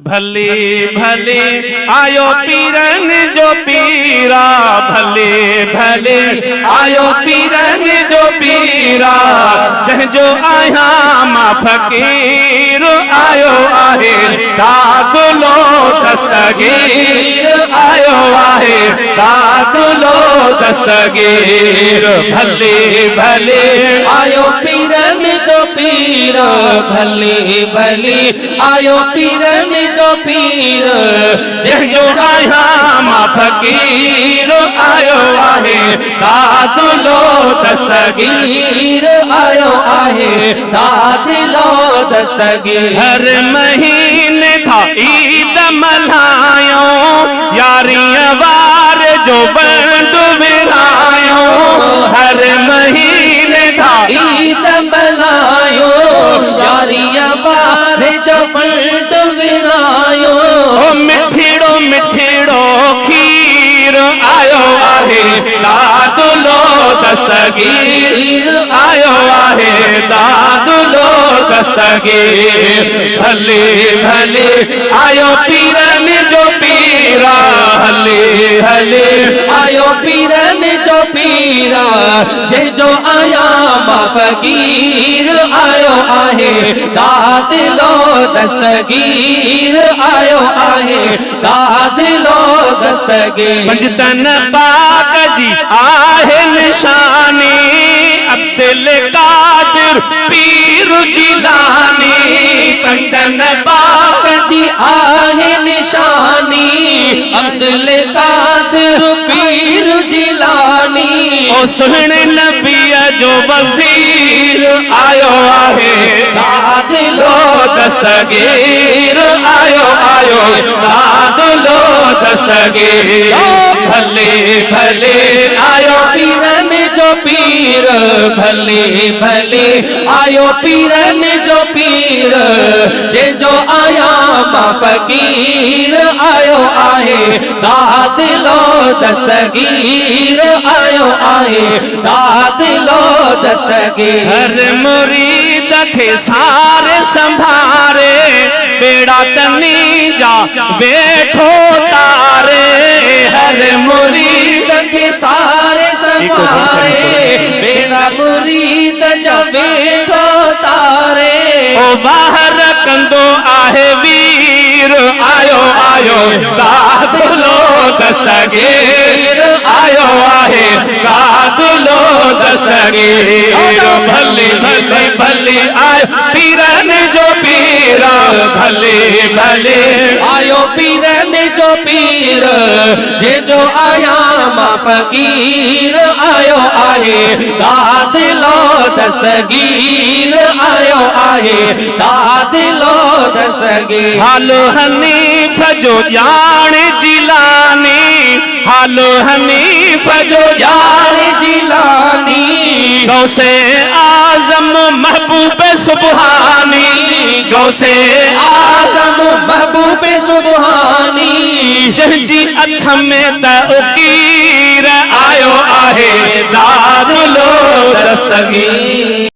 भले भले आयो पीरन जो पीरा, भले भले आयो पीरन जो पीरा, जह जो आया मा फकीर आयो आहे दादुलो दस्तगीर, आयो आहे दादुलो दस्तगीर। भले भले आयो पीरन जो पीरा, भले भले आयो पीरन जो पीर, जह जो आया मा फकीर आयो आहे दादुलो दस्तगीर, आयो आहे दादुलो दस्तगीर। हर महीने था ईद मल्हायो, यारियां वार जो बंद विरायो। हर महीने था ईद मल्हायो, यारियां वार जो बंद विरायो। मिठिड़ो मिठिड़ो खीर आयो आहे दादुलो दस्तगीर, आयो आहे दादुलो दस्तगीर। भले भले आयो पीरन जो पीरा, हले हले आयो पीरन जो पीरा, जे जो आया मा फकीर आयो आहे दादुलो दस्तगीर, आयो आहे दादुलो दस्तगीर। पंजतन पाक जी आहे निशानी, अब्दुल कादिर पीर जिलानी। पंजतन पाक जी आहे निशानी, अब्दुल कादिर पीर जिलानी। ओ सुहणे नबी जो वज़ीर आयो आहे दादुलो दस्तगीर, आयो आयो दादुलो दस्तगीर। भले भले आयो पीरन जो पीर, भले भले आयो पीरन जो पीर, जे जो आया मा फकीर आयो आहे दादुलो दस्तगीर, आयो आहे दादुलो दस्तगीर। हर मुरीद के सारे संभारे, बेड़ा तनी जा बैठो तारे। हर मुरीद के सारे संभारे, बेड़ा मुरीद जो बैठो तारे। ओ बाहर कंदो आहे वीर, आयो आयो दादुलो दस्तगीर, आयो आहे दादुलो दस्तगीर। भले भले भले आयो पीरन जो पीरा, भले भले आयो पीरन जो पीर, जे जो आया मा फकीर आयो आहे दादुलो दस्तगीर, आयो आहे दादुलो दस्तगीर। हालो हनीफ जो जान जिलानी, हालो हनीफ जो जान जिलानी। गौसे आजम महबूब सुबहानी, गौसे आजम महबूब सुबहानी। जंहिंजी अख में त उकीर आयो आहे दादुलो दस्तगीर।